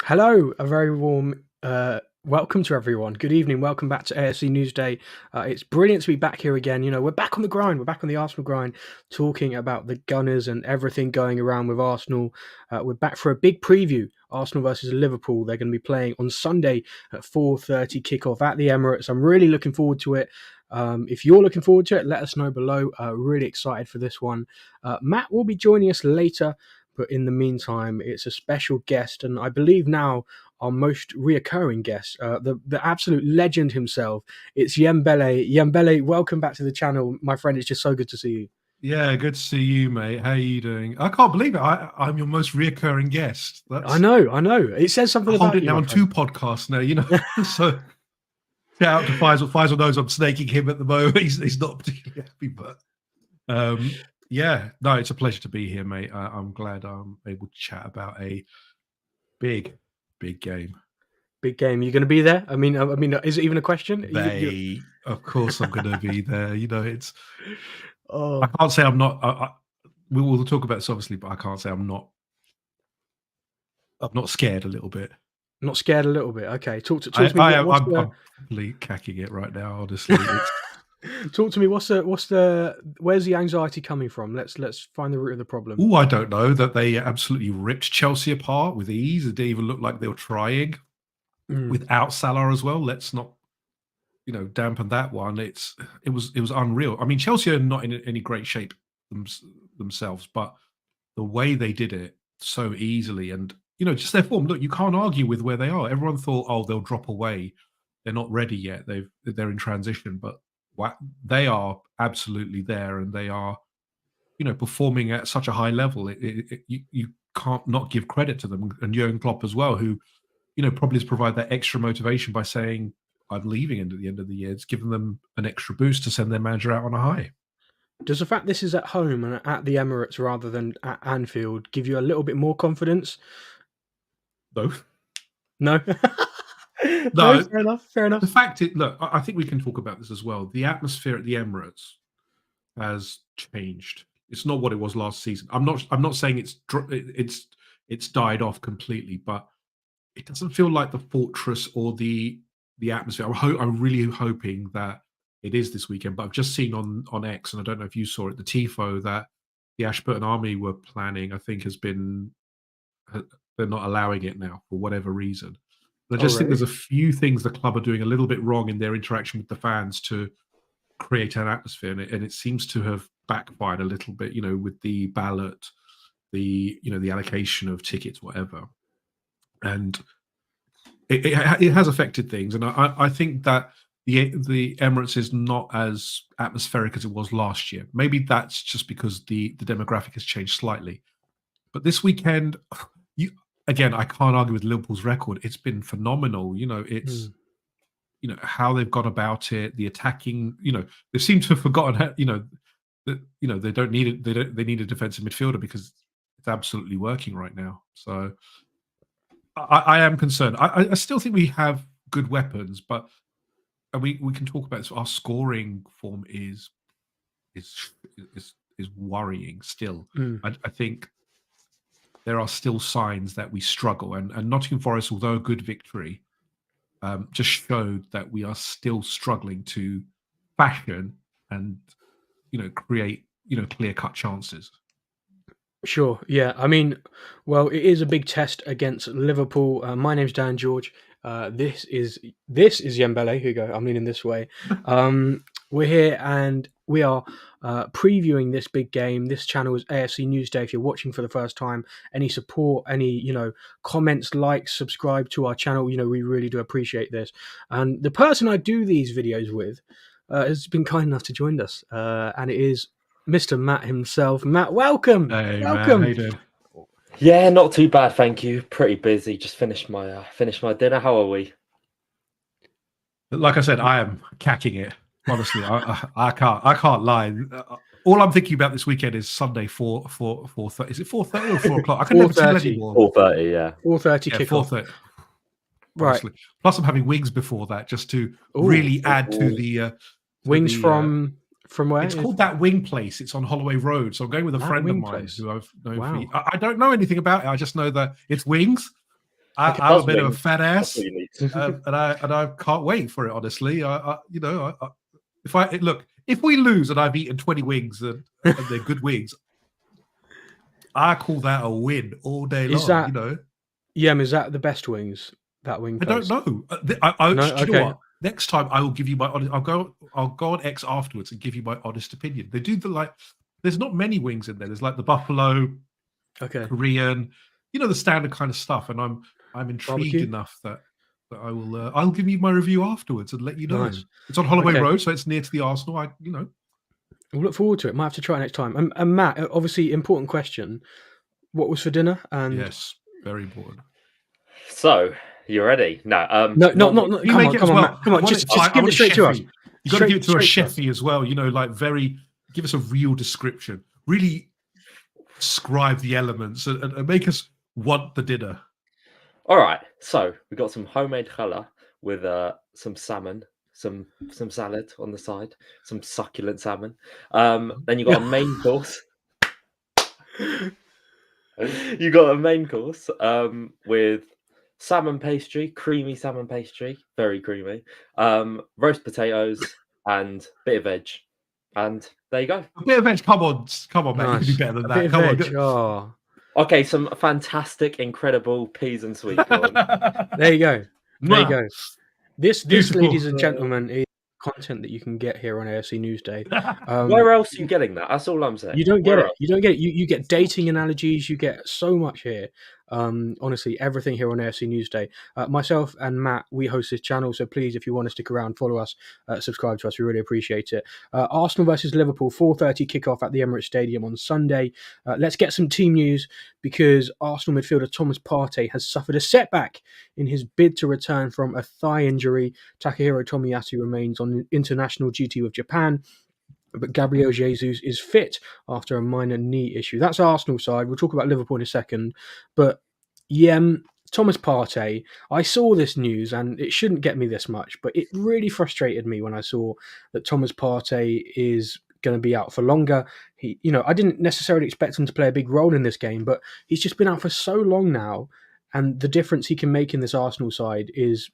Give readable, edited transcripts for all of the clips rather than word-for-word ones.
Hello, a very warm welcome to everyone. Good evening. Welcome back to AFC Newsday. It's brilliant to be back here again. You know, we're back on the grind. We're back on the Arsenal grind, talking about the Gunners and everything going around with Arsenal. We're back for a big preview. Arsenal versus Liverpool. They're going to be playing on Sunday at 4:30 kickoff at the Emirates. I'm really looking forward to it. If you're looking forward to it, let us know below. Really excited for this one. Matt will be joining us later. But in the meantime, it's a special guest, and I believe now our most reoccurring guest, the absolute legend himself. It's Yembele. Yembele, welcome back to the channel, my friend. It's just so good to see you. Yeah, good to see you, mate. How are you doing? I can't believe it. I'm your most reoccurring guest. I know. It says something about it you. Now on two podcasts now, you know. So shout out to Faisal. Faisal knows I'm snaking him at the moment. He's not particularly happy, but yeah, no, it's a pleasure to be here, mate. I'm glad I'm able to chat about a big game. Big game. You're going to be there? I mean, is it even a question? Of course, I'm going to be there. You know, it's. Oh, I can't say I'm not. We will talk about this obviously, but I can't say I'm not. I'm not scared a little bit. Not scared a little bit. Okay, talk to me. I'm probably cacking it right now. Honestly. Talk to me. Where's the anxiety coming from? Let's find the root of the problem. Oh, I don't know. That they absolutely ripped Chelsea apart with ease. It didn't even look like they were trying without Salah as well. Let's not, dampen that one. It was unreal. I mean, Chelsea are not in any great shape themselves, but the way they did it so easily and just their form. Look, you can't argue with where they are. Everyone thought, oh, they'll drop away. They're not ready yet. They're in transition, but they are absolutely there, and they are, performing at such a high level. You can't not give credit to them, and Jurgen Klopp as well, who, probably has provided that extra motivation by saying, "I'm leaving at the end of the year." It's given them an extra boost to send their manager out on a high. Does the fact this is at home and at the Emirates rather than at Anfield give you a little bit more confidence? No. No. No, fair enough. The fact is, look, I think we can talk about this as well. The atmosphere at the Emirates has changed. It's not what it was last season. I'm not saying it's died off completely, but it doesn't feel like the fortress or the atmosphere. I'm really hoping that it is this weekend. But I've just seen on X, and I don't know if you saw it, the tifo that the Ashburton Army were planning, I think they're not allowing it now for whatever reason. I just think there's a few things the club are doing a little bit wrong in their interaction with the fans to create an atmosphere, and it seems to have backfired a little bit, with the ballot, the allocation of tickets, whatever, and it has affected things. And I think that the Emirates is not as atmospheric as it was last year. Maybe that's just because the demographic has changed slightly, but this weekend. Again, I can't argue with Liverpool's record. It's been phenomenal. It's how they've gone about it, the attacking. They seem to have forgotten. That they don't need it. They need a defensive midfielder because it's absolutely working right now. So I am concerned. I still think we have good weapons, but we can talk about this. Our scoring form is worrying still. I think. There are still signs that we struggle. And Nottingham Forest, although a good victory, just showed that we are still struggling to fashion and, create, clear-cut chances. Sure, yeah. I mean, well, it is a big test against Liverpool. My name's Dan George. This is Yembele. Here you go. I'm leaning this way. We're here and we are previewing this big game. This channel is AFC Newsday. If you're watching for the first time, any support, any comments, likes, subscribe to our channel. We really do appreciate this. And the person I do these videos with has been kind enough to join us, and it is Mr. Matt himself. Matt, welcome. Hey, welcome. Man, how you doing? Yeah, not too bad, thank you. Pretty busy. Just finished my dinner. How are we? Like I said, I am cacking it. Honestly, I can't lie. All I'm thinking about this weekend is Sunday 4:30. Is it 4:30 or 4 o'clock? I can never tell anymore. 4:30, yeah. 4:30 kickoff. 4:30. Right. Plus, I'm having wings before that just to really add to the wings from where? It's called That Wing Place. It's on Holloway Road. So I'm going with a friend of mine who I've known. Wow. I don't know anything about it. I just know that it's wings. I'm a bit of a fat That's ass, what you need. and I can't wait for it. Honestly, if we lose and I've eaten 20 wings and they're good wings, I call that a win all day Is long. that is that the best wings? That wing I don't place? know. No? Do you know Okay. what? Next time I will give you my honest. I'll go on X afterwards and give you my honest opinion. They do there's not many wings in there. There's like the buffalo, Okay. Korean, the standard kind of stuff. And I'm intrigued Barbecue? enough that I will. I'll give you my review afterwards and let you know. Nice. It's on Holloway Okay. Road, so it's near to the Arsenal. We'll look forward to it. Might have to try it next time. And Matt, obviously, important question. What was for dinner? And Yes, very important. So, you ready? No. no, not not. You Come make on, it come as on, well. Matt. Come on, just give it straight to us. You got to give it to a Straight chefy as well. Very give us a real description. Really describe the elements and make us want the dinner. All right. So we got some homemade challah with some salmon, some salad on the side, some succulent salmon. Then you got a main course. You got a main course with salmon pastry, creamy salmon pastry, very creamy, roast potatoes, and bit of veg. And there you go. A bit of veg. Come on, man. You can do Nice. better than A that. bit of Come on. veg. Oh, Okay, some fantastic, incredible peas and sweet corn. there you go. There you go. This, Beautiful. ladies and gentlemen, is content that you can get here on AFC Newsday. Where else are you getting that? That's all I'm saying. You don't get Where it. else? You don't get it. You get dating analogies. You get so much here. Honestly, everything here on AFC Newsday. Myself and Matt, we host this channel, so please, if you want to stick around, follow us, subscribe to us. We really appreciate it. Arsenal versus Liverpool, 4:30 kickoff at the Emirates Stadium on Sunday. Let's get some team news because Arsenal midfielder Thomas Partey has suffered a setback in his bid to return from a thigh injury. Takahiro Tomiyasu remains on international duty with Japan. But Gabriel Jesus is fit after a minor knee issue. That's Arsenal side. We'll talk about Liverpool in a second. But Thomas Partey, I saw this news and it shouldn't get me this much, but it really frustrated me when I saw that Thomas Partey is going to be out for longer. I didn't necessarily expect him to play a big role in this game, but he's just been out for so long now. And the difference he can make in this Arsenal side is,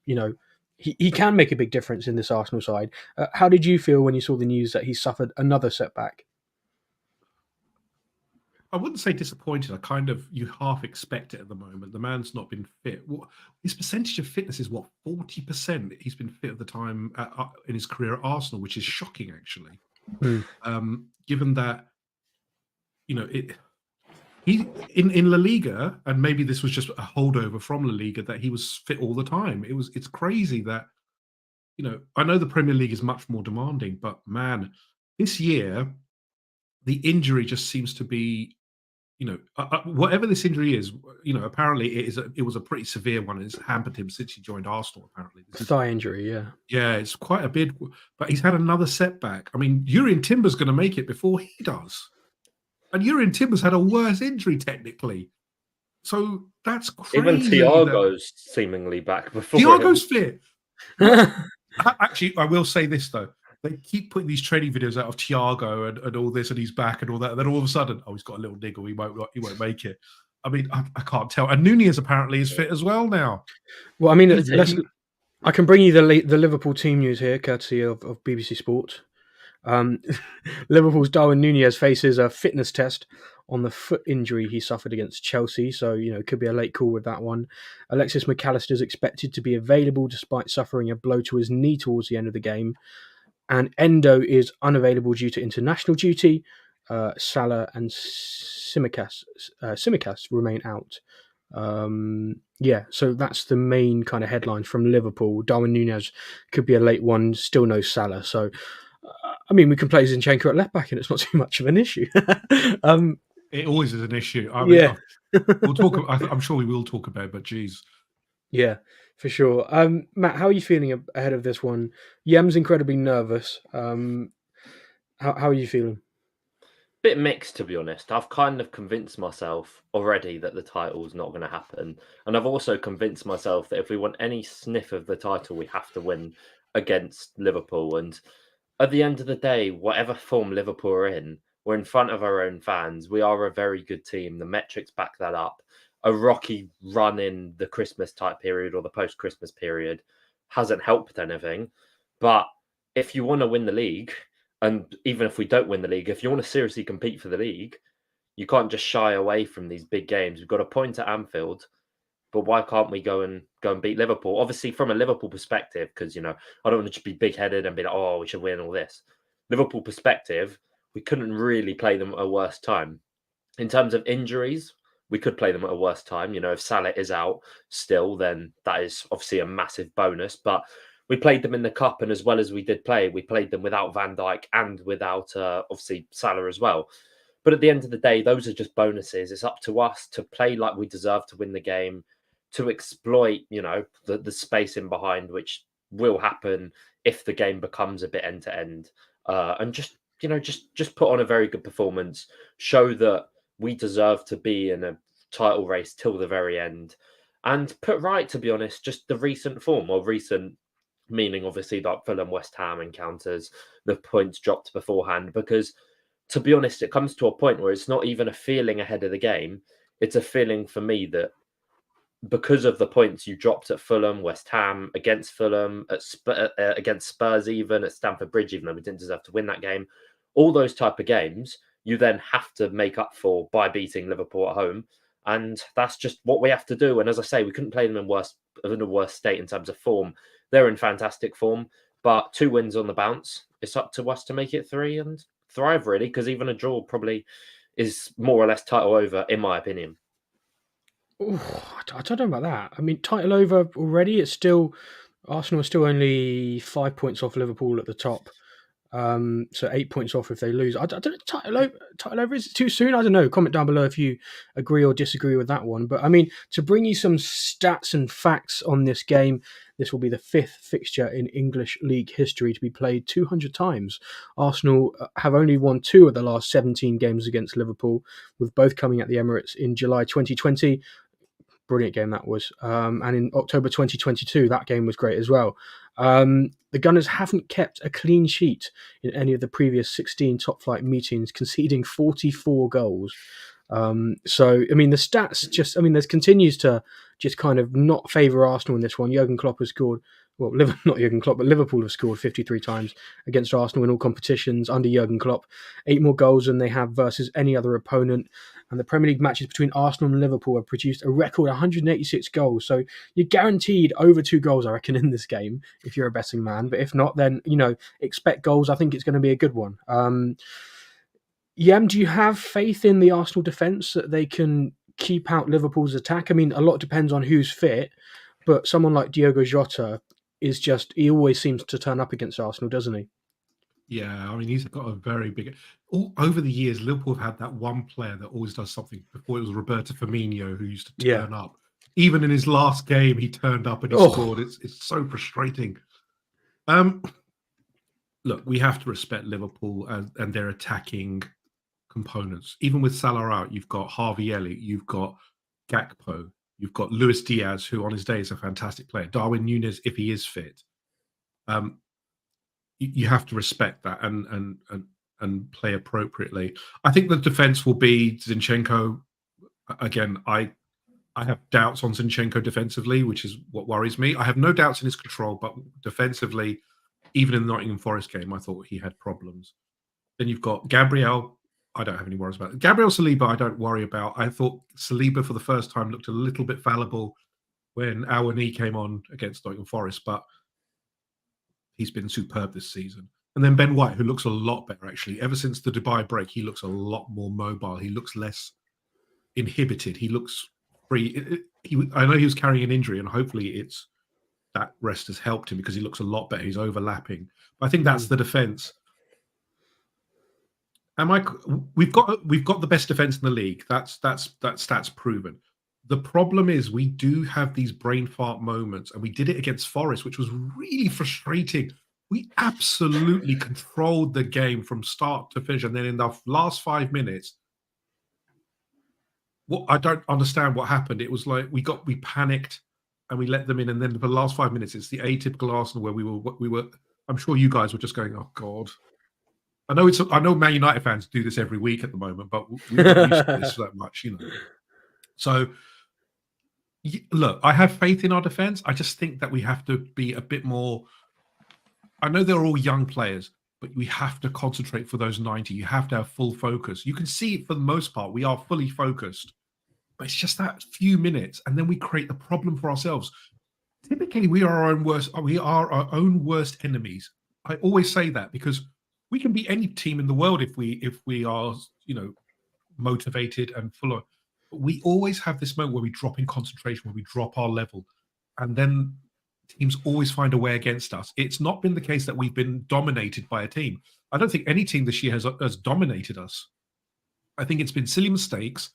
he can make a big difference in this Arsenal side. How did you feel when you saw the news that he suffered another setback? I wouldn't say disappointed. You half expect it at the moment. The man's not been fit. His percentage of fitness is 40%. He's been fit at the time in his career at Arsenal, which is shocking actually. Given that, he in La Liga, and maybe this was just a holdover from La Liga, that he was fit all the time. It's crazy that, I know the Premier League is much more demanding, but man, this year the injury just seems to be, whatever this injury is, apparently it was a pretty severe one. It's hampered him since he joined Arsenal. Apparently, thigh injury, yeah. Yeah, it's quite a big, but he's had another setback. I mean, Jurrien Timber's going to make it before he does. And Jurrien Timber's had a worse injury technically. So that's crazy. Even Thiago's seemingly back before. Thiago's fit. Actually, I will say this though. They keep putting these training videos out of Thiago and all this, and he's back and all that. And then all of a sudden, he's got a little niggle. He won't make it. I mean, I can't tell. And Nunez apparently is fit as well now. Well, I mean, I can bring you the Liverpool team news here, courtesy of BBC Sport. Liverpool's Darwin Nunez faces a fitness test on the foot injury he suffered against Chelsea, so it could be a late call with that one. Alexis McAllister is expected to be available despite suffering a blow to his knee towards the end of the game, and Endo is unavailable due to international duty. Salah and Tsimikas remain out. So that's the main kind of headlines from Liverpool. Darwin Nunez could be a late one, still no Salah, so I mean, we can play Zinchenko at left back, and it's not too much of an issue. It always is an issue. I mean, we'll talk. I'm sure we will talk about it, but geez. Yeah, for sure. Matt, how are you feeling ahead of this one? Yem's incredibly nervous. How are you feeling? Bit mixed, to be honest. I've kind of convinced myself already that the title's not going to happen. And I've also convinced myself that if we want any sniff of the title, we have to win against Liverpool. And at the end of the day, whatever form Liverpool are in, we're in front of our own fans. We are a very good team. The metrics back that up. a rocky run in the Christmas type period or the post-Christmas period hasn't helped anything. But if you want to win the league, and even if we don't win the league, if you want to seriously compete for the league, you can't just shy away from these big games. We've got a point at Anfield, but why can't we go and beat Liverpool? Obviously, from a Liverpool perspective, because I don't want to just be big-headed and be like, oh, we should win all this. Liverpool perspective, we couldn't really play them at a worse time. In terms of injuries, we could play them at a worse time. If Salah is out still, then that is obviously a massive bonus. But we played them in the cup, and as well as we did play, we played them without Van Dijk and without obviously Salah as well. But at the end of the day, those are just bonuses. It's up to us to play like we deserve to win the game, to exploit, the space in behind, which will happen if the game becomes a bit end to end, and just put on a very good performance, show that we deserve to be in a title race till the very end, and put right, to be honest, just the recent form, or recent meaning obviously like Fulham West Ham encounters, the points dropped beforehand, because to be honest, it comes to a point where it's not even a feeling ahead of the game. It's a feeling for me that because of the points you dropped at Fulham, West Ham, against Fulham, against Spurs, even at Stamford Bridge, even though we didn't deserve to win that game, all those type of games, you then have to make up for by beating Liverpool at home. And that's just what we have to do. And as I say, we couldn't play them in a worse state in terms of form. They're in fantastic form, but 2 wins on the bounce. It's up to us to make it 3 and thrive, really, because even a draw probably is more or less title over, in my opinion. Ooh, I don't know about that. I mean, title over already. It's still Arsenal are still only 5 points off Liverpool at the top. So 8 points off if they lose. I don't know. Title over, is it too soon? I don't know. Comment down below if you agree or disagree with that one. But I mean, to bring you some stats and facts on this game, this will be the 5th fixture in English League history to be played 200 times. Arsenal have only won 2 of the last 17 games against Liverpool, with both coming at the Emirates in July 2020. Brilliant game that was. And in October 2022, that game was great as well. The Gunners haven't kept a clean sheet in any of the previous 16 top flight meetings, conceding 44 goals. So, I mean, the stats there continues to just kind of not favour Arsenal in this one. Jurgen Klopp has scored, well, not Jurgen Klopp, but Liverpool have scored 53 times against Arsenal in all competitions under Jurgen Klopp. 8 more goals than they have versus any other opponent. And the Premier League matches between Arsenal and Liverpool have produced a record 186 goals. So you're guaranteed over 2 goals, I reckon, in this game, if you're a betting man. But if not, then, expect goals. I think it's going to be a good one. Yam, do you have faith in the Arsenal defence that they can keep out Liverpool's attack? I mean, a lot depends on who's fit, but someone like Diogo Jota he always seems to turn up against Arsenal, doesn't he? Yeah, I mean, he's got a very big... over the years, Liverpool have had that one player that always does something. Before it was Roberto Firmino, who used to turn up. Even in his last game, he turned up and he scored. It's so frustrating. Look, we have to respect Liverpool and their attacking components. Even with Salah out, you've got Harvey Elliott, you've got Gakpo, you've got Luis Diaz, who on his day is a fantastic player. Darwin Núñez, if he is fit. You have to respect that and play appropriately. I think the defense will be Zinchenko. Again, I have doubts on Zinchenko defensively, which is what worries me. I have no doubts in his control, but defensively, even in the Nottingham Forest game, I thought he had problems. Then you've got Gabriel. I don't have any worries about it. Gabriel Saliba, I don't worry about. I thought Saliba for the first time looked a little bit fallible when Awani came on against Nottingham Forest, but he's been superb this season. And then Ben White, who looks a lot better, actually. Ever since the Dubai break, he looks a lot more mobile. He looks less inhibited. He looks free. I know he was carrying an injury, and hopefully that rest has helped him because he looks a lot better. He's overlapping. But I think that's the defence. We've got the best defence in the league. That's proven. The problem is we do have these brain fart moments, and we did it against Forest, which was really frustrating. We absolutely controlled the game from start to finish, and then in the last 5 minutes, I don't understand what happened. It was like we panicked and we let them in, and then for the last 5 minutes, it's the atypical Arsenal where we were. I'm sure you guys were just going, "Oh God." I know Man United fans do this every week at the moment, but we're not used to this that much, So Look, I have faith in our defense. I just think that we have to be a bit more. I know they're all young players, but we have to concentrate for those 90. You have to have full focus. You can see for the most part, we are fully focused, but it's just that few minutes, and then we create the problem for ourselves. Typically, we are our own worst enemies. I always say that because we can beat any team in the world if we are, motivated and full of. But we always have this moment where we drop in concentration, where we drop our level, and then teams always find a way against us. It's not been the case that we've been dominated by a team. I don't think any team this year has dominated us. I think it's been silly mistakes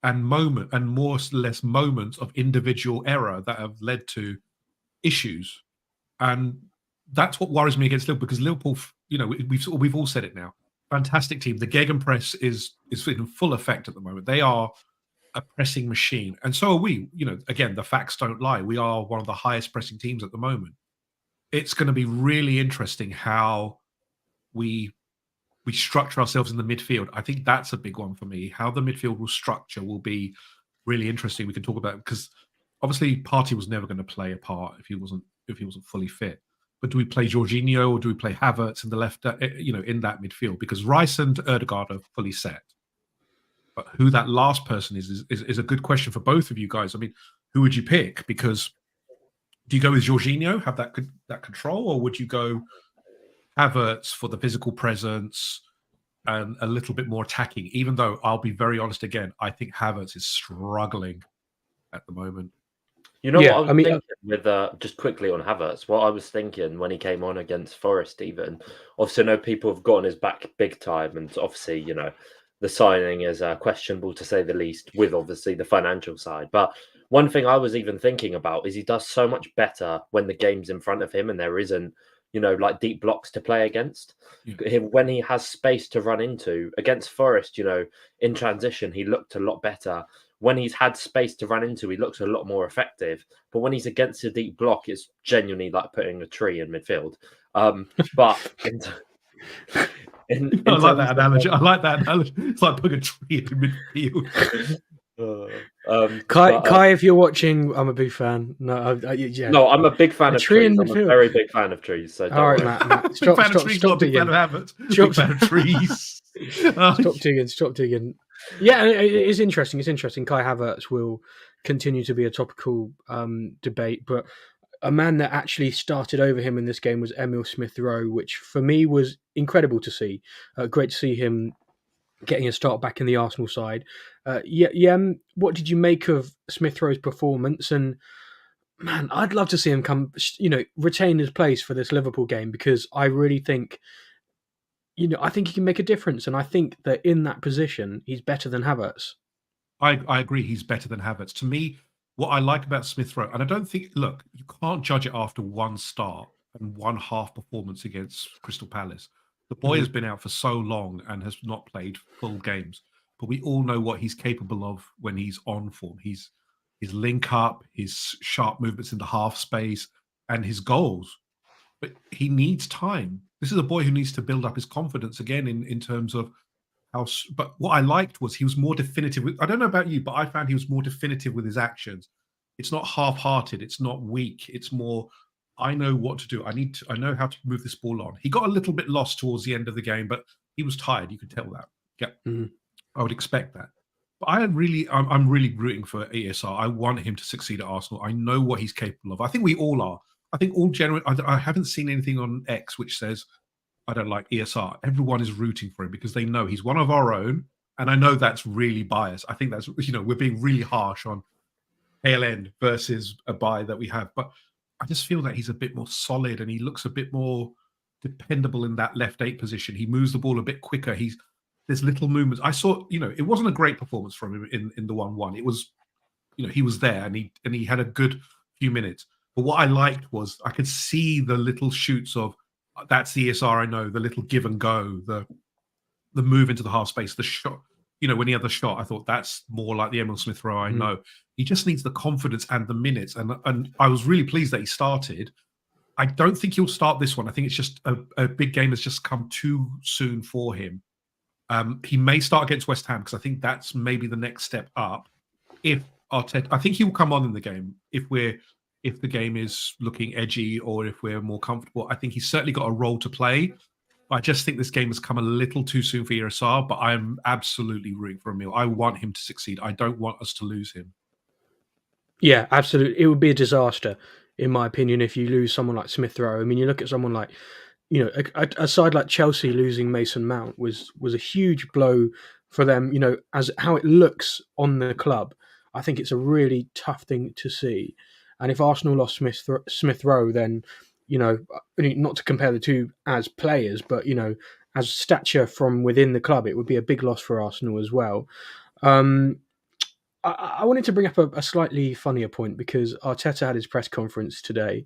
and more or less moments of individual error that have led to issues, and that's what worries me against Liverpool, because Liverpool, we've all said it now. Fantastic team. The Gegenpress is in full effect at the moment. They are a pressing machine, and so are we. Again, the facts don't lie. We are one of the highest pressing teams at the moment. It's going to be really interesting how we structure ourselves in the midfield. I think that's a big one for me. How the midfield will structure will be really interesting. We can talk about it because obviously Partey was never going to play a part if he wasn't fully fit. But do we play Jorginho or do we play Havertz in the left? In that midfield, because Rice and Ødegaard are fully set. But who that last person is a good question for both of you guys. I mean, who would you pick? Because do you go with Jorginho, have that control, or would you go Havertz for the physical presence and a little bit more attacking? Even though I'll be very honest again, I think Havertz is struggling at the moment. You know what I was thinking with just quickly on Havertz, what I was thinking when he came on against Forest, even obviously I know people have gotten his back big time, and obviously the signing is questionable to say the least, with obviously the financial side. But one thing I was even thinking about is he does so much better when the game's in front of him and there isn't like deep blocks to play against. Yeah. When he has space to run into against Forest, in transition, he looked a lot better. When he's had space to run into, he looks a lot more effective. But when he's against a deep block, it's genuinely like putting a tree in midfield. But I like that analogy. It's like putting a tree in midfield. Kai, if you're watching, I'm a big fan. No, yeah. No, I'm a big fan of trees. I'm a very big fan of trees. So all right, Matt. Stop digging. Big fan of trees. Stop digging. Yeah, it is interesting. It's interesting. Kai Havertz will continue to be a topical debate, but a man that actually started over him in this game was Emil Smith-Rowe, which for me was incredible to see. Great to see him getting a start back in the Arsenal side. What did you make of Smith-Rowe's performance? And man, I'd love to see him retain his place for this Liverpool game, because I really think, I think he can make a difference. And I think that in that position, he's better than Havertz. I agree. He's better than Havertz. To me, what I like about Smith-Rowe, and I don't think, look, you can't judge it after one start and one half performance against Crystal Palace. The boy has been out for so long and has not played full games, but we all know what he's capable of when he's on form. His link up, his sharp movements in the half space, and his goals. But he needs time. This is a boy who needs to build up his confidence again in terms of how. But what I liked was he was more definitive. I don't know about you, but I found he was more definitive with his actions. It's not half-hearted. It's not weak. It's more, I know what to do. I know how to move this ball on. He got a little bit lost towards the end of the game, but he was tired. You could tell that. Yeah, I would expect that. But I'm really rooting for ESR. I want him to succeed at Arsenal. I know what he's capable of. I think we all are. I think I haven't seen anything on X which says I don't like ESR. Everyone is rooting for him because they know he's one of our own. And I know that's really biased. I think that's, we're being really harsh on ALN versus a buy that we have. But I just feel that he's a bit more solid and he looks a bit more dependable in that left 8 position. He moves the ball a bit quicker. There's little movements. I saw, it wasn't a great performance from him in the 1-1. It was, he was there and he had a good few minutes. But what I liked was I could see the little shoots of that's the ESR I know, the little give and go, the move into the half space, the shot. When he had the shot, I thought that's more like the Emil Smith-Rowe I know. He just needs the confidence and the minutes. And I was really pleased that he started. I don't think he'll start this one. I think it's just a big game has just come too soon for him. He may start against West Ham because I think that's maybe the next step up if Arteta, I think he will come on in the game if the game is looking edgy or if we're more comfortable. I think he's certainly got a role to play. I just think this game has come a little too soon for Irassar, but I'm absolutely rooting for Emil. I want him to succeed. I don't want us to lose him. Yeah, absolutely. It would be a disaster, in my opinion, if you lose someone like Smith Rowe. I mean, you look at someone like, a side like Chelsea losing Mason Mount was a huge blow for them. As how it looks on the club, I think it's a really tough thing to see. And if Arsenal lost Smith Rowe, then not to compare the two as players, but as stature from within the club, it would be a big loss for Arsenal as well. I wanted to bring up a slightly funnier point because Arteta had his press conference today,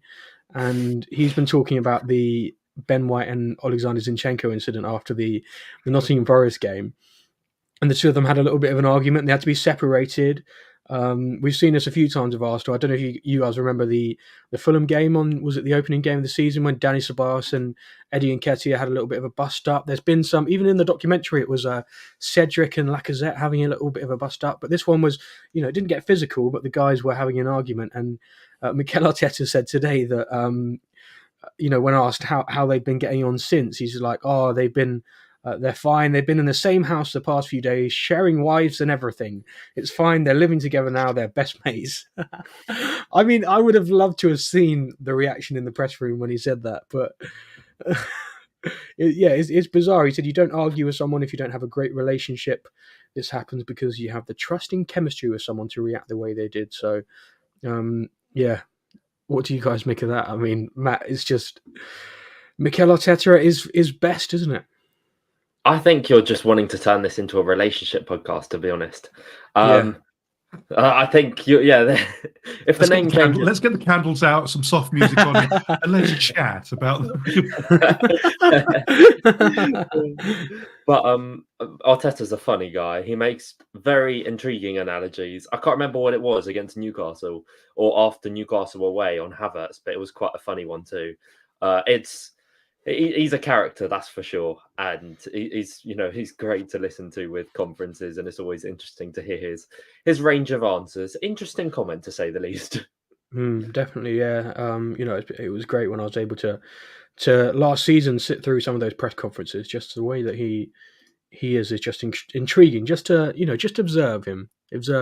and he's been talking about the Ben White and Alexander Zinchenko incident after the Nottingham Forest game, and the two of them had a little bit of an argument. They had to be separated. We've seen this a few times with Arsenal. I don't know if you guys remember the Fulham game was it the opening game of the season when Danny Ceballos and Eddie Nketiah had a little bit of a bust up. There's been some, even in the documentary, it was Cedric and Lacazette having a little bit of a bust up. But this one was, it didn't get physical, but the guys were having an argument. And Mikel Arteta said today that, when asked how they've been getting on since, he's like, oh, they're fine. They've been in the same house the past few days, sharing wives and everything. It's fine. They're living together now. They're best mates. I mean, I would have loved to have seen the reaction in the press room when he said that. But it's bizarre. He said, you don't argue with someone if you don't have a great relationship. This happens because you have the trusting chemistry with someone to react the way they did. So, what do you guys make of that? I mean, Matt, it's just Mikel Arteta is best, isn't it? I think you're just wanting to turn this into a relationship podcast, to be honest. I think if the name changes, let's get the candles out, some soft music on it, and let's chat about them. But Arteta's a funny guy. He makes very intriguing analogies. I can't remember what it was against Newcastle or after Newcastle away on Havertz, but it was quite a funny one too. He's a character, that's for sure, and he's great to listen to with conferences, and it's always interesting to hear his range of answers. Interesting comment, to say the least. Definitely, yeah. It was great when I was able to last season sit through some of those press conferences. Just the way that he is just intriguing. Just to observe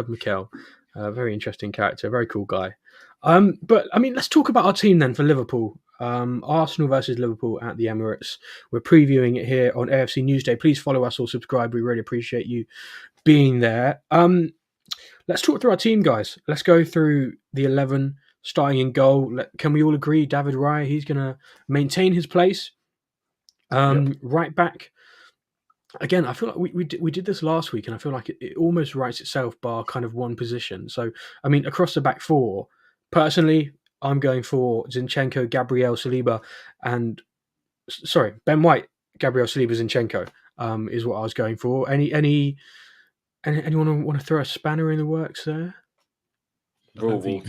Mikel. Very interesting character, very cool guy. But I mean, let's talk about our team then for Liverpool. Arsenal versus Liverpool at the Emirates. We're previewing it here on AFC Newsday. Please follow us or subscribe. We really appreciate you being there. Let's talk through our team, guys. Let's go through the 11 starting in goal. Can we all agree David Raya, he's going to maintain his place? Yep. Right back. Again, I feel like we did this last week, and I feel like it almost writes itself bar kind of one position. So, I mean, across the back four, personally, I'm going for Zinchenko, Gabriel Saliba, Ben White, Gabriel Saliba, Zinchenko is what I was going for. Anyone want to throw a spanner in the works there? I don't think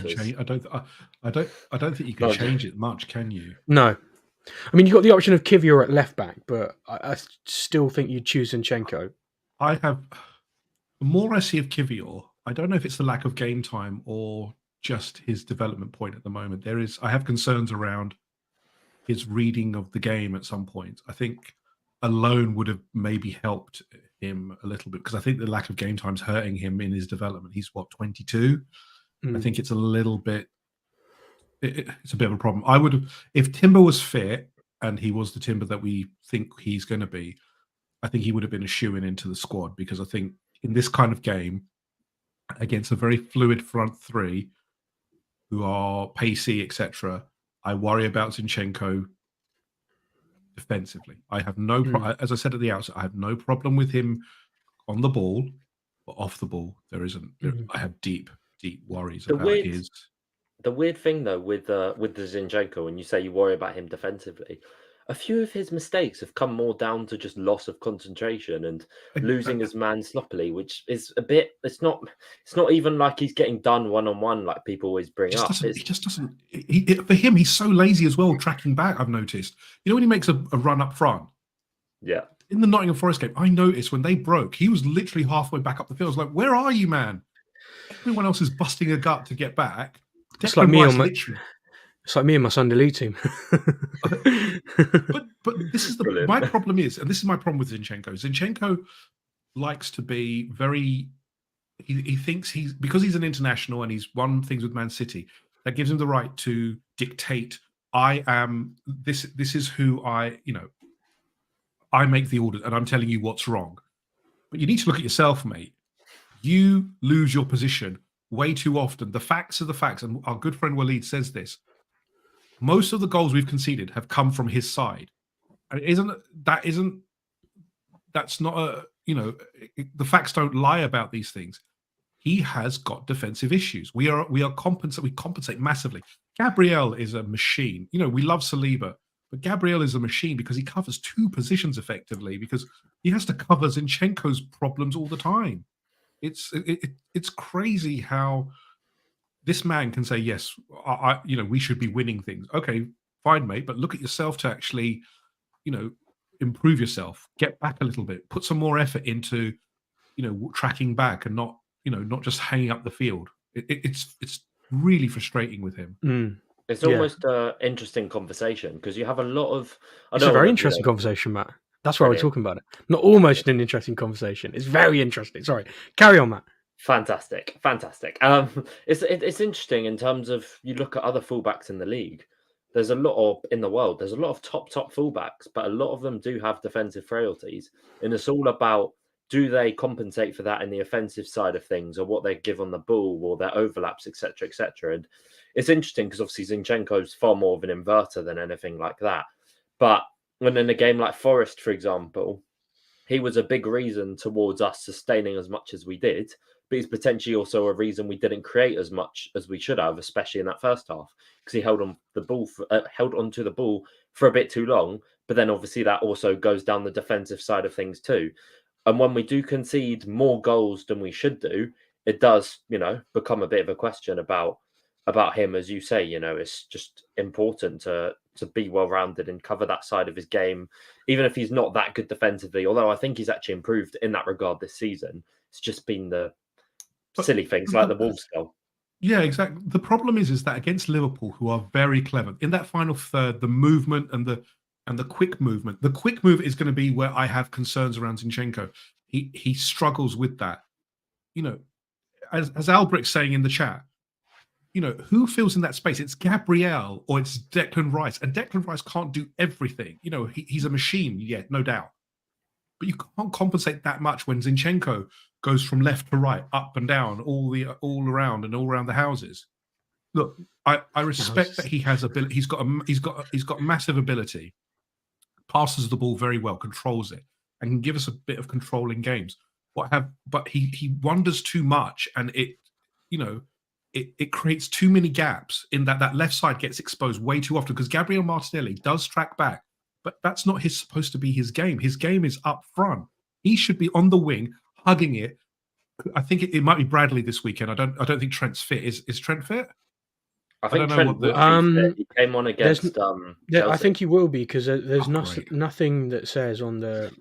you can change it much, can you? No. I mean, you've got the option of Kivior at left back, but I still think you'd choose Zinchenko. The more I see of Kivior, I don't know if it's the lack of game time or just his development point at the moment. I have concerns around his reading of the game at some point. I think a loan would have maybe helped him a little bit, because I think the lack of game time is hurting him in his development. He's 22. I think it's a little bit. It's a bit of a problem. I would have, if Timber was fit and he was the Timber that we think he's going to be, I think he would have been a shoo-in into the squad, because I think in this kind of game against a very fluid front three who are pacey, etc., I worry about Zinchenko defensively. I have no, as I said at the outset, I have no problem with him on the ball, but off the ball, there isn't. I have deep worries about his. The weird thing, though, with the Zinchenko, when you say you worry about him defensively, a few of his mistakes have come more down to just loss of concentration and losing his man sloppily, which is a bit. It's not even like he's getting done one-on-one like people always bring up. He just doesn't. For him, he's so lazy as well, tracking back. I've noticed. When he makes a run up front. Yeah. In the Nottingham Forest game, I noticed when they broke, he was literally halfway back up the field. I was like, "Where are you, man?" everyone else is busting a gut to get back. It's like Declan me Rice on my. literally. It's like me and my Sunday league team. But this is Brilliant. my problem is, and this is my problem with Zinchenko. Zinchenko likes to be very. He thinks because he's an international and he's won things with Man City, that gives him the right to dictate. I am this. This is who I. I make the orders, and I'm telling you what's wrong. But you need to look at yourself, mate. You lose your position way too often. The facts are the facts, and our good friend Waleed says this. Most of the goals we've conceded have come from his side, and that's not a the facts don't lie about these things. He has got defensive issues. We compensate massively. Gabriel is a machine. We love Saliba, but Gabriel is a machine because he covers two positions effectively, because he has to cover Zinchenko's problems all the time. It's crazy how this man can say, yes, we should be winning things. Okay, fine, mate, but look at yourself to actually, improve yourself, get back a little bit, put some more effort into, tracking back and not just hanging up the field. It's really frustrating with him. Mm. It's almost an interesting conversation because you have a lot of. It's a very interesting conversation, Matt. That's why we're talking about it. Not almost an interesting conversation. It's very interesting. Sorry, carry on, Matt. Fantastic. It's interesting in terms of you look at other fullbacks in the league. There's a lot of top fullbacks, but a lot of them do have defensive frailties, and it's all about, do they compensate for that in the offensive side of things, or what they give on the ball, or their overlaps, etc., etc. And it's interesting because obviously Zinchenko's far more of an inverter than anything like that. But when in a game like Forest, for example, he was a big reason towards us sustaining as much as we did, but he's potentially also a reason we didn't create as much as we should have, especially in that first half, because he held onto the ball for a bit too long. But then obviously that also goes down the defensive side of things too. And when we do concede more goals than we should do, it does, become a bit of a question about him, as you say. It's just important to be well-rounded and cover that side of his game, even if he's not that good defensively. Although I think he's actually improved in that regard this season. It's just been the silly things like the Wolves goal. Yeah, exactly. The problem is that against Liverpool, who are very clever in that final third, the movement and the quick movement. The quick move is going to be where I have concerns around Zinchenko. He struggles with that. As Albrecht's saying in the chat, who fills in that space? It's Gabriel or it's Declan Rice. And Declan Rice can't do everything. He's a machine, yeah, no doubt. But you can't compensate that much when Zinchenko goes from left to right, up and down, all around the houses. Look, I respect that he has ability. He's got massive ability. Passes the ball very well, controls it, and can give us a bit of control in games. But he wanders too much, and it creates too many gaps in that left side gets exposed way too often, because Gabriel Martinelli does track back, but that's not supposed to be his game. His game is up front. He should be on the wing, hugging it. I think it might be Bradley this weekend. I don't think Trent's fit. Is Trent fit? I think Trent would be fit. He came on against Chelsea. I think he will be, because there's nothing that says on the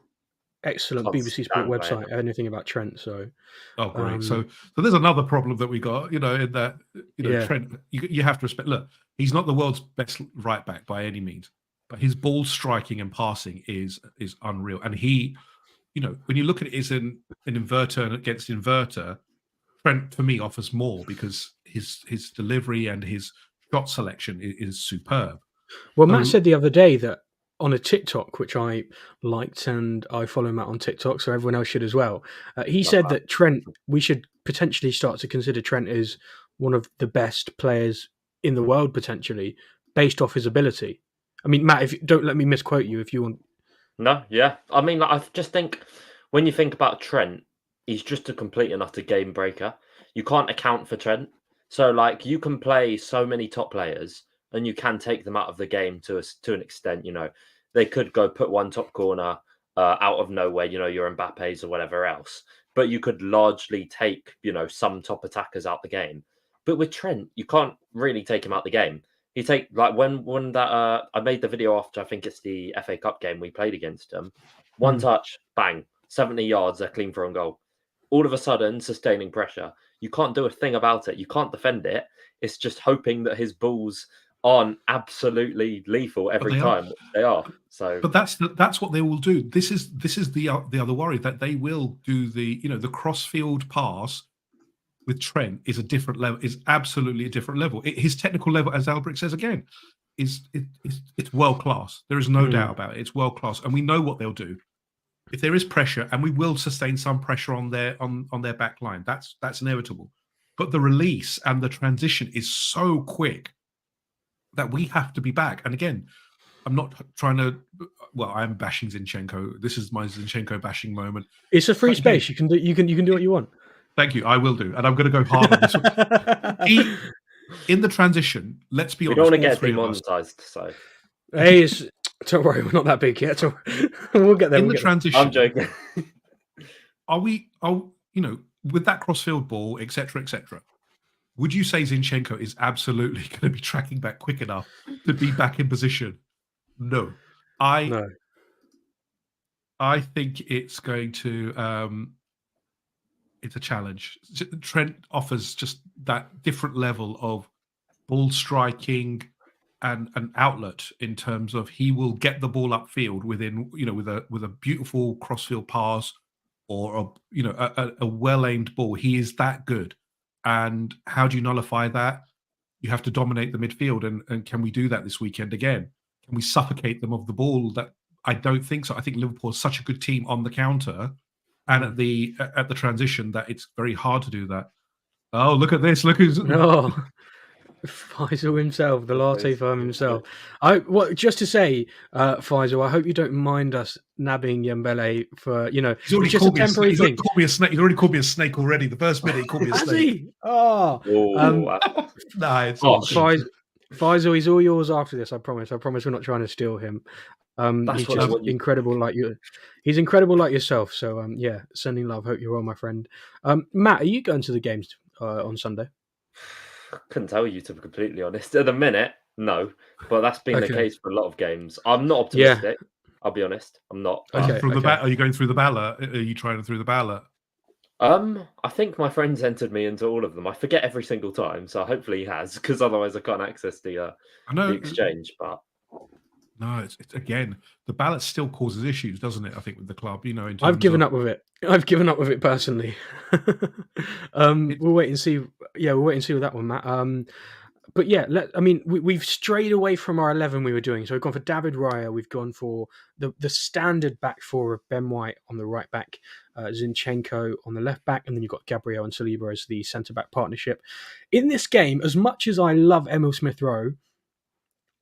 excellent BBC Sport website anything about Trent. So, great. So there's another problem that we got. In that Trent, you have to respect. Look, he's not the world's best right back by any means, but his ball striking and passing is unreal. And he, when you look at it as an inverter against inverter, Trent for me offers more, because his delivery and his shot selection is superb. Well, Matt said the other day that on a TikTok, which I liked, and I follow Matt on TikTok, so everyone else should as well. He said that Trent, we should potentially start to consider Trent as one of the best players in the world, potentially, based off his ability. I mean, Matt, don't let me misquote you if you want. No, yeah. I mean, I just think when you think about Trent, he's just a complete and utter game breaker. You can't account for Trent. So, you can play so many top players and you can take them out of the game to an extent. They could go put one top corner out of nowhere, your Mbappe's or whatever else. But you could largely take, some top attackers out the game. But with Trent, you can't really take him out the game. You take, when that I made the video after, I think it's the FA Cup game we played against them. One touch, bang, 70 yards, they're clean for own goal. all of a sudden sustaining pressure. You can't do a thing about it. You can't defend it. It's just hoping that his balls aren't absolutely lethal every time, which they are. So, but that's what they will do. This is the other worry, that they will do the cross-field pass with Trent is a different level, is absolutely a different level. His technical level, as Albrecht says again, it's world class. There is no doubt about it. It's world class, and we know what they'll do if there is pressure, and we will sustain some pressure on their back line. That's inevitable. But the release and the transition is so quick that we have to be back. And again, I'm not trying to. Well, I'm bashing Zinchenko. This is my Zinchenko bashing moment. It's a free space. You can do what you want. Thank you. I will do, and I'm going to go hard on this one. In the transition, let's be honest. We don't want to get demonetized. So, hey, don't worry, we're not that big yet. We'll get there. In the transition, I'm joking. Are with that crossfield ball, etc., etc.? Would you say Zinchenko is absolutely going to be tracking back quick enough to be back in position? No. No. I think it's going to. It's a challenge. Trent offers just that different level of ball striking and an outlet in terms of he will get the ball upfield within, with a beautiful crossfield pass or a well aimed ball. He is that good. And how do you nullify that? You have to dominate the midfield, and can we do that this weekend again? Can we suffocate them of the ball? That I don't think so. I think Liverpool is such a good team on the counter and at the transition that it's very hard to do that. Oh, look at this! Look who's Faisal himself, the latte firm himself. Just to say, Faisal, I hope you don't mind us nabbing Yembele for He's just a temporary thing. He's already called me a snake already. The first minute he called me a snake. Has he? Oh, nah, it's all Faisal, he's all yours after this. I promise. We're not trying to steal him. He's just incredible, like you. He's incredible, like yourself. So, yeah, sending love. Hope you're well, my friend. Matt, are you going to the games on Sunday? Couldn't tell you, to be completely honest. At the minute, no, but that's been the case for a lot of games. I'm not optimistic. Yeah. I'll be honest. I'm not. Are you going through the ballot? Are you trying through the ballot? I think my friend's entered me into all of them. I forget every single time, so hopefully he has, because otherwise I can't access the exchange. But no, it's again, the ballot still causes issues, doesn't it? I think with the club, I've given up with it. I've given up with it personally. We'll wait and see. Yeah, we'll wait and see with that one, Matt. But yeah, we've strayed away from our 11 we were doing. So we've gone for David Raya. We've gone for the standard back four of Ben White on the right back, Zinchenko on the left back, and then you've got Gabriel and Saliba as the centre back partnership. In this game, as much as I love Emil Smith-Rowe,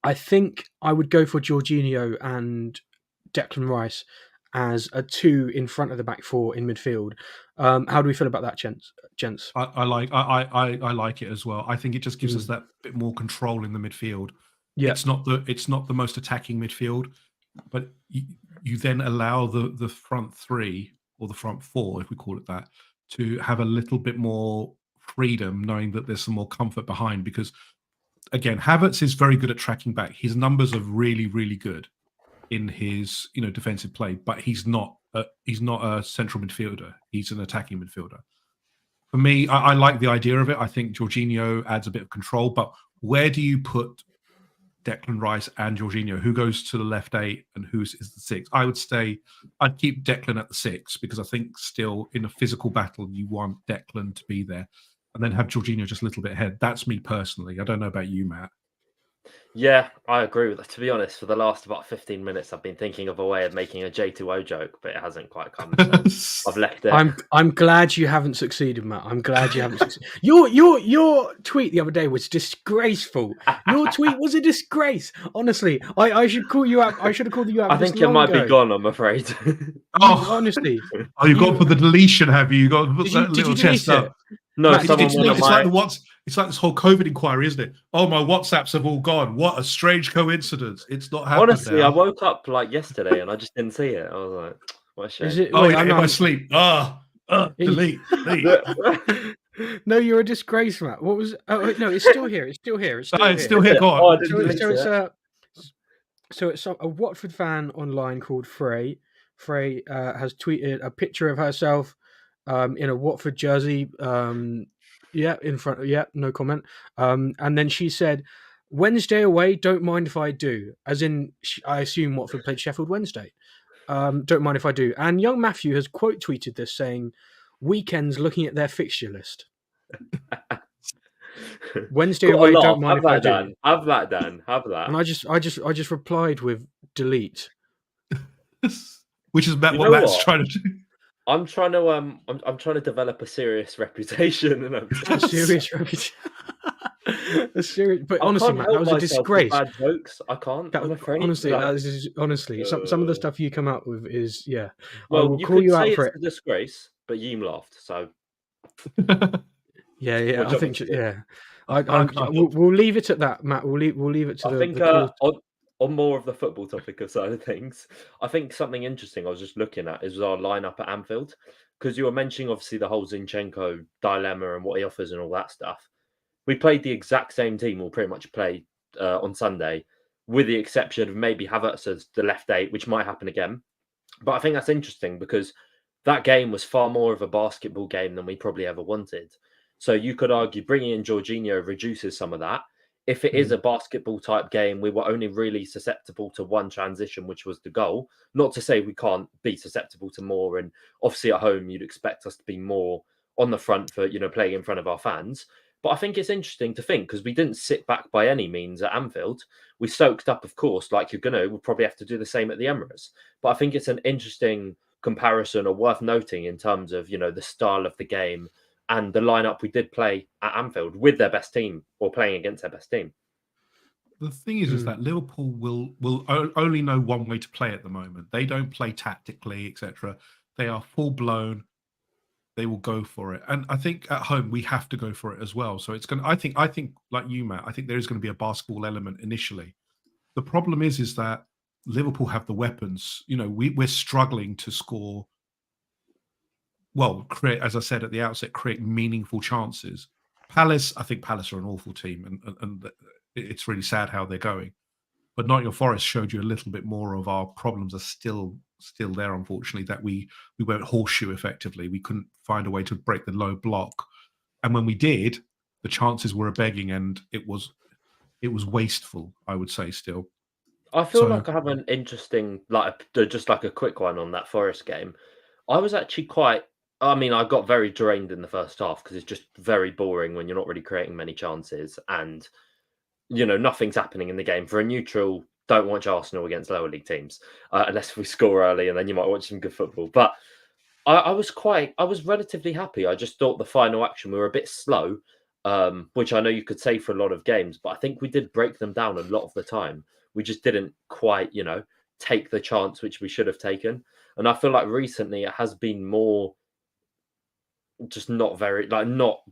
I think I would go for Jorginho and Declan Rice as a two in front of the back four in midfield. How do we feel about that, gents? I like it as well. I think it just gives us that bit more control in the midfield. Yeah, it's not the most attacking midfield, but you then allow the front three or the front four, if we call it that, to have a little bit more freedom, knowing that there's some more comfort behind. Because again, Havertz is very good at tracking back. His numbers are really, really good in his defensive play, but he's not a central midfielder. He's an attacking midfielder. For me, I like the idea of it. I think Jorginho adds a bit of control, but where do you put Declan Rice and Jorginho? Who goes to the left 8 and who is the 6? I'd keep Declan at the 6, because I think still in a physical battle you want Declan to be there, and then have Jorginho just a little bit ahead. That's me personally. I don't know about you, Matt. Yeah, I agree with that. To be honest, for the last about 15 minutes, I've been thinking of a way of making a J2O joke, but it hasn't quite come. So I've left it. I'm glad you haven't succeeded, Matt. I'm glad you haven't succeeded. Your tweet the other day was disgraceful. Your tweet was a disgrace. Honestly, I should call you out. I should have called you out. I think it might be gone, I'm afraid. Honestly. Oh, you've gone for the deletion, have you? You got to put that little chest up. No, Matt, it's like this whole COVID inquiry, isn't it? Oh, my WhatsApps have all gone. What a strange coincidence. It's not happening. Honestly, now. I woke up like yesterday and I just didn't see it. I was like, what a shame. In my sleep. Delete. No, you're a disgrace, Matt. What was... Oh, no, it's still here. It's still here. It's still here. Go on. So it's a Watford fan online called Frey. Frey has tweeted a picture of herself in a Watford jersey. Yeah, in front. Yeah, no comment. And then she said, "Wednesday away. Don't mind if I do." As in, I assume Watford played Sheffield Wednesday. Don't mind if I do. And young Matthew has quote tweeted this saying, "Weekends looking at their fixture list. Wednesday Got a away. laugh. Don't mind Have if I that, do." Dan. Have that, Dan. Have that. And I just replied with delete. Which is You what know Matt's what? trying to do. I'm trying to I'm trying to develop a serious reputation, and I'm A serious reputation. A serious, but I honestly, can't Matt, that help was a myself with disgrace. bad jokes. I can't. That I'm afraid. honestly, Like, honestly, some of the stuff you come out with is, yeah. I well, will you call could you say out for it's it. a disgrace, but you laughed. So, Yeah. which I think, obviously, yeah. I We'll leave it at that, Matt. We'll leave it to I think the court. on more of the football topic of side of things, I think something interesting I was just looking at is our lineup at Anfield, because you were mentioning obviously the whole Zinchenko dilemma and what he offers and all that stuff. We played the exact same team, we'll pretty much play on Sunday, with the exception of maybe Havertz as the left eight, which might happen again. But I think that's interesting because that game was far more of a basketball game than we probably ever wanted. So you could argue bringing in Jorginho reduces some of that. If it is a basketball type game, we were only really susceptible to one transition, which was the goal. Not to say we can't be susceptible to more. And obviously at home, you'd expect us to be more on the front for, playing in front of our fans. But I think it's interesting to think because we didn't sit back by any means at Anfield. We soaked up, of course, like you're going to. We'll probably have to do the same at the Emirates. But I think it's an interesting comparison or worth noting in terms of, the style of the game and the lineup we did play at Anfield with their best team or playing against their best team. The thing is that Liverpool will only know one way to play at the moment. They don't play tactically, etc. They are full blown. They will go for it, and I think at home we have to go for it as well. So it's going. I think like you, Matt. I think there is going to be a basketball element initially. The problem is that Liverpool have the weapons. We're struggling to score. Well, create, as I said at the outset, create meaningful chances. Palace, I think Palace are an awful team, and it's really sad how they're going. But Nottingham Forest showed you a little bit more of our problems are still there, unfortunately, that we won't horseshoe effectively. We couldn't find a way to break the low block. And when we did, the chances were a begging, and it was wasteful, I would say still. I feel like I have an interesting, just like a quick one on that Forest game. I was actually I got very drained in the first half because it's just very boring when you're not really creating many chances and, nothing's happening in the game. For a neutral, don't watch Arsenal against lower league teams unless we score early and then you might watch some good football. But I was relatively happy. I just thought the final action, we were a bit slow, which I know you could say for a lot of games, but I think we did break them down a lot of the time. We just didn't quite, take the chance which we should have taken. And I feel like recently it has been more just not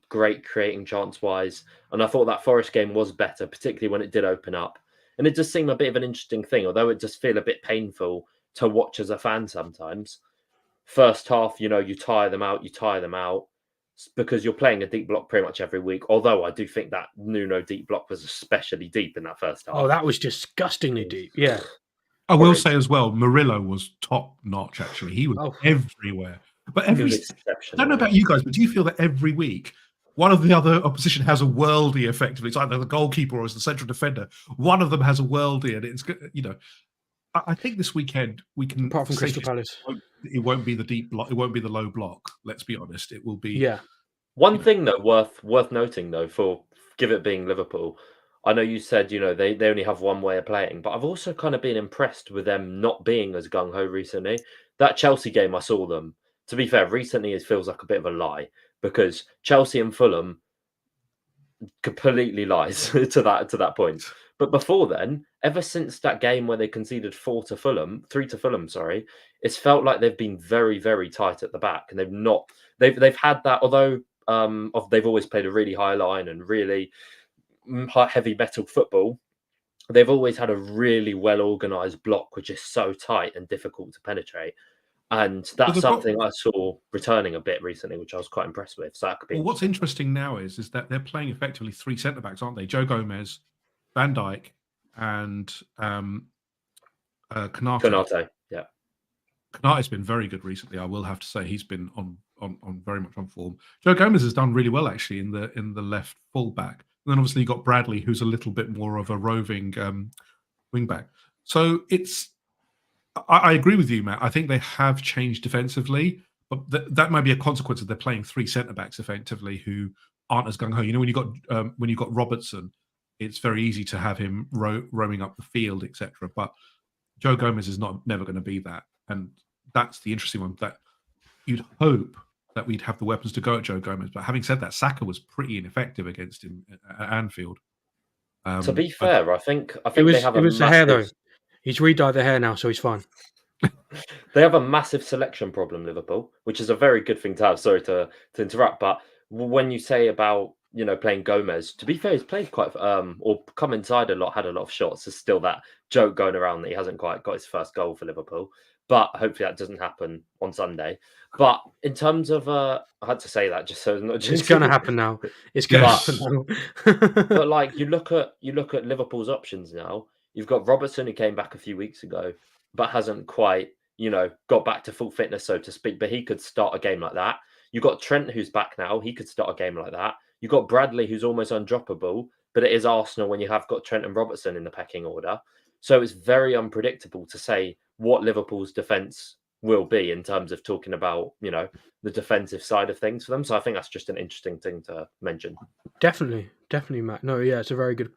great creating chance wise. And I thought that Forest game was better, particularly when it did open up. And it does seem a bit of an interesting thing, although it does feel a bit painful to watch as a fan sometimes. First half, you tire them out, because you're playing a deep block pretty much every week. Although I do think that Nuno deep block was especially deep in that first half. Oh, that was disgustingly deep. Yeah. I will say as well, Murillo was top notch. Actually, he was everywhere. But I don't know about you guys, but do you feel that every week one of the other opposition has a worldie? Effectively, it's either the goalkeeper or it's the central defender. One of them has a worldie, and it's I think this weekend we can. Apart from Crystal Palace, it won't be the deep block. It won't be the low block. Let's be honest. It will be. Yeah. One thing though worth noting though, for give it being Liverpool, I know you said they only have one way of playing, but I've also kind of been impressed with them not being as gung ho recently. That Chelsea game, I saw them. To be fair, recently it feels like a bit of a lie because Chelsea and Fulham completely lies to that point. But before then, ever since that game where they conceded 3 to Fulham, sorry, it's felt like they've been very, very tight at the back, and they've had that. Although they've always played a really high line and really heavy metal football, they've always had a really well organized block, which is so tight and difficult to penetrate. And that's something I saw returning a bit recently, which I was quite impressed with. So that could be what's interesting now is that they're playing effectively 3 centre backs, aren't they? Joe Gomez, Van Dijk, and Konate. Konate, yeah. Konate's been very good recently. I will have to say he's been on very much on form. Joe Gomez has done really well actually in the left fullback. And then obviously you got Bradley, who's a little bit more of a roving wingback. So I agree with you, Matt. I think they have changed defensively, but that might be a consequence of they're playing three centre backs effectively who aren't as gung ho. You know, when you got Robertson, it's very easy to have him roaming up the field, etc. But Joe Gomez is never going to be that, and that's the interesting one. That you'd hope that we'd have the weapons to go at Joe Gomez. But having said that, Saka was pretty ineffective against him at Anfield. To be fair, I think it was, they have it was the hair though. He's re-dyed the hair now, so he's fine. They have a massive selection problem, Liverpool, which is a very good thing to have. Sorry to interrupt, but when you say about playing Gomez, to be fair, he's played quite or come inside a lot, had a lot of shots. There's still that joke going around that he hasn't quite got his first goal for Liverpool, but hopefully that doesn't happen on Sunday. But in terms of, I had to say that just so it's not just it's going to happen now. It's going to happen now. But like you look at Liverpool's options now. You've got Robertson, who came back a few weeks ago, but hasn't quite got back to full fitness, so to speak. But he could start a game like that. You've got Trent, who's back now. He could start a game like that. You've got Bradley, who's almost undroppable, but it is Arsenal when you have got Trent and Robertson in the pecking order. So it's very unpredictable to say what Liverpool's defence will be in terms of talking about, the defensive side of things for them. So I think that's just an interesting thing to mention. Definitely, Matt. No, yeah, it's a very good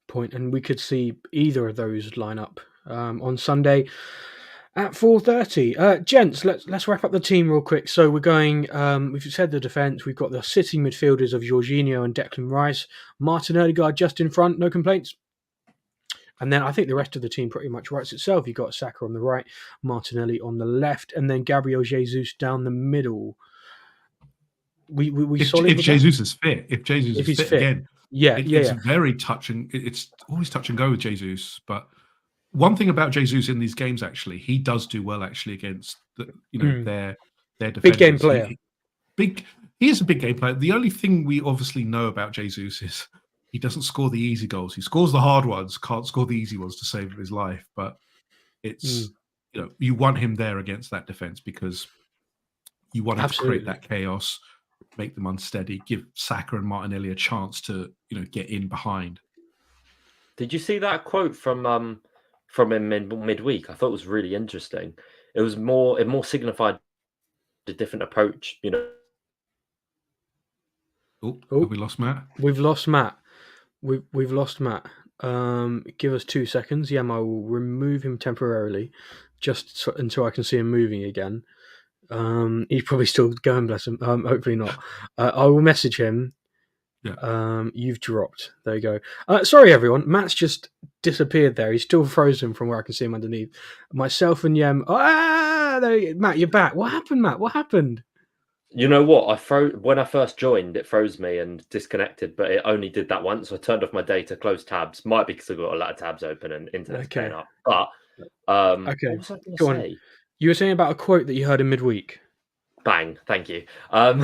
point. And we could see either of those line up on Sunday at 4:30. Gents, let's wrap up the team real quick. So we're going, we've said the defence. We've got the sitting midfielders of Jorginho and Declan Rice. Martin Odegaard just in front, no complaints. And then I think the rest of the team pretty much writes itself. You've got Saka on the right, Martinelli on the left, and then Gabriel Jesus down the middle. If Jesus is fit, if Jesus is fit again, it's very touching. It's always touch and go with Jesus. But one thing about Jesus in these games, actually, he does do well actually against their defenders. Big game player. He is a big game player. The only thing we obviously know about Jesus is he doesn't score the easy goals. He scores the hard ones, can't score the easy ones to save his life. But it's you want him there against that defense because you want him to create that chaos, make them unsteady, give Saka and Martinelli a chance to get in behind. Did you see that quote from him midweek? I thought it was really interesting. It more signified a different approach. Oh, have we lost Matt? We've lost Matt. We've lost Matt. Give us 2 seconds. Yeah, I will remove him temporarily, just until I can see him moving again. He's probably still going, bless him. Hopefully not. I will message him. Yeah. You've dropped. There you go. Sorry, everyone. Matt's just disappeared there. He's still frozen from where I can see him underneath. Myself and Yem. Matt, you're back. What happened, Matt? What happened? You know what? When I first joined, it froze me and disconnected, but it only did that once. So I turned off my data, closed tabs. Might be because I've got a lot of tabs open and internet's playing up. But okay, what was I going to say? You were saying about a quote that you heard in midweek. Bang! Thank you. I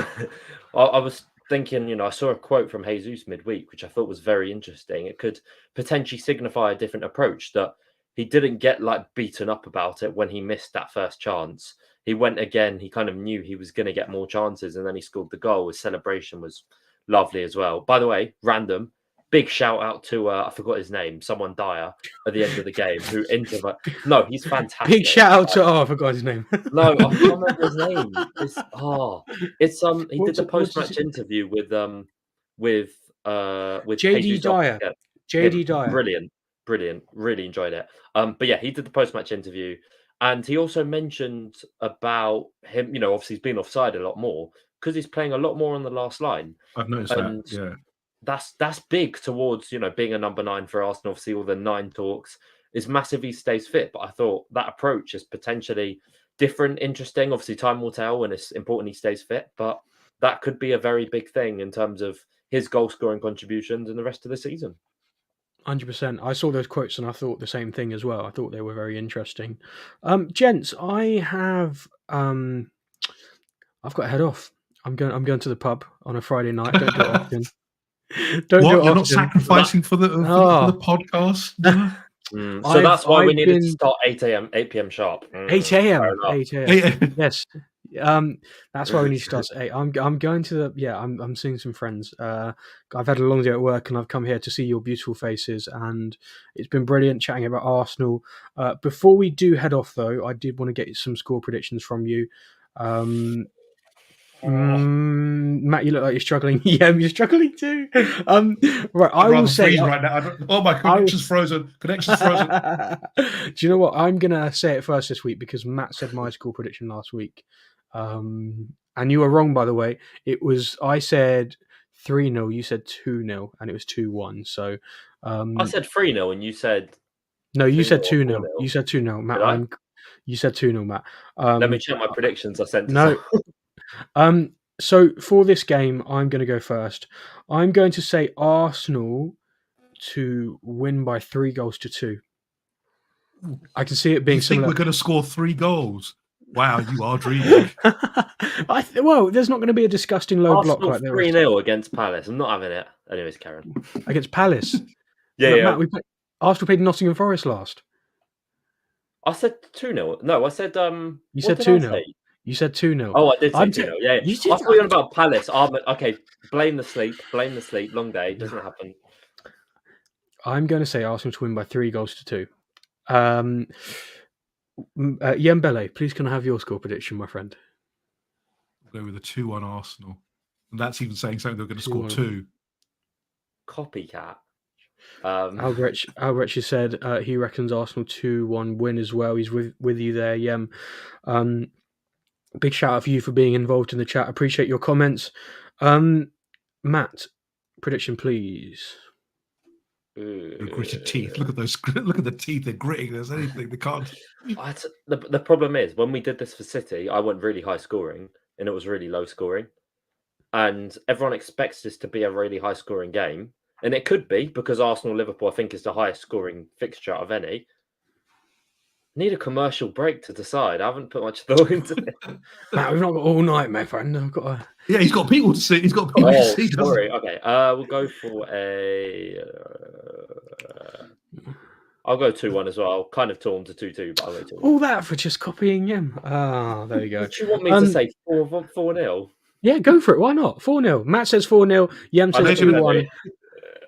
was thinking, I saw a quote from Jesus midweek, which I thought was very interesting. It could potentially signify a different approach, that he didn't get beaten up about it when he missed that first chance. He went again. He kind of knew he was going to get more chances, and then he scored the goal. His celebration was lovely as well. By the way, random, big shout out to I forgot his name, someone Dyer at the end of the game who No, he's fantastic. Big shout out to I forgot his name. No, I can't remember his name. It's he did the post-match interview with JD Dyer. JD Dyer. Brilliant. Really enjoyed it. But yeah, he did the post-match interview. And he also mentioned about him, obviously he's been offside a lot more because he's playing a lot more on the last line. I've noticed that, yeah. That's big towards, being a number 9 for Arsenal. Obviously all the 9 talks is massive he stays fit. But I thought that approach is potentially different, interesting. Obviously time will tell when it's important he stays fit. But that could be a very big thing in terms of his goal-scoring contributions in the rest of the season. 100%. I saw those quotes and I thought the same thing as well. I thought they were very interesting. Gents, I have I've got to head off. I'm going to the pub on a Friday night. Don't do it often. You're not sacrificing for the podcast? No? So that's why we needed to been start 8 p.m. sharp. 8 a.m. 8 a.m. Yes. That's why we need to start at 8. I'm going to I'm seeing some friends. I've had a long day at work and I've come here to see your beautiful faces, and it's been brilliant chatting about Arsenal. Before we do head off though, I did want to get some score predictions from you. Matt, you look like you're struggling. Yeah, you're struggling too. Right, I will say right now. My connection's frozen. Connection's frozen. Do you know what? I'm gonna say it first this week because Matt said my score prediction last week, and you were wrong, by the way. I said 3-0, you said 2-0, and it was 2-1. So I said 3-0, and you said no, you said 2-0. 4-0. You said 2-0, Matt. You said 2-0, Matt. Let me check my predictions I sent to no. So for this game, I'm going to go first. I'm going to say Arsenal to win by 3-2. I can see it being similar. You think we're going to score 3 goals? Wow, you are dreaming. Well, there's not going to be a disgusting low block like there was. 3-0 against Palace. I'm not having it. Anyways, Karen. Against Palace? Yeah. Matt, Arsenal played Nottingham Forest last. I said 2-0. No, I said You said 2-0. You said 2-0. Oh, I did say 2-0. Yeah. I thought you were about Palace. Okay, blame the sleep. Long day. Doesn't happen. I'm going to say Arsenal to win by 3-2. Yembele, please can I have your score prediction, my friend? We'll go with a 2-1 Arsenal. And that's even saying something they're going to score 2. Copycat. Albrecht has said he reckons Arsenal 2-1 win as well. He's with you there, Yem. Big shout out for you for being involved in the chat. Appreciate your comments. Matt, prediction, please. Gritted teeth. Look at those. Look at the teeth. They're gritting. There's anything they can't. The problem is when we did this for City, I went really high scoring and it was really low scoring, and everyone expects this to be a really high scoring game, and it could be because Arsenal Liverpool I think is the highest scoring fixture out of any. Need a commercial break to decide. I haven't put much thought into it. Matt, we've not got all night, my friend. I've got to... Yeah, he's got people to see. He's got people to see. Sorry. Okay. We'll go for a. I'll go 2-1 as well. Kind of torn to 2-2, but I'll go 2-1. All that for just copying him. There you go. What do you want me to say? 4-0? Yeah, go for it. Why not? 4-0. Matt says 4-0. Yem says 2-1.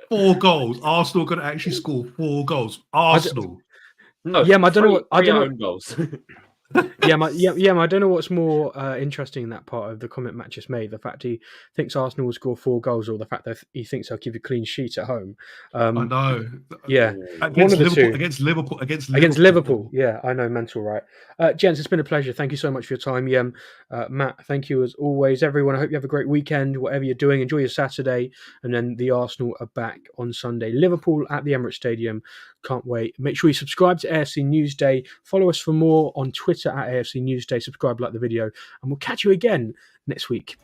4 goals. Arsenal could actually score 4 goals. Arsenal. No, I don't know what I don't know. Goals. I don't know what's more interesting in that part of the comment Matt just made. The fact he thinks Arsenal will score 4 goals, or the fact that he thinks they'll keep a clean sheet at home. I know. Yeah, against Liverpool. Against Liverpool. Yeah, I know. Mental, right? Gents, it's been a pleasure. Thank you so much for your time, Yem. Matt, thank you as always. Everyone, I hope you have a great weekend. Whatever you're doing, enjoy your Saturday, and then the Arsenal are back on Sunday. Liverpool at the Emirates Stadium. Can't wait. Make sure you subscribe to AFC Newsday. Follow us for more on Twitter at AFC Newsday. Subscribe, like the video, and we'll catch you again next week.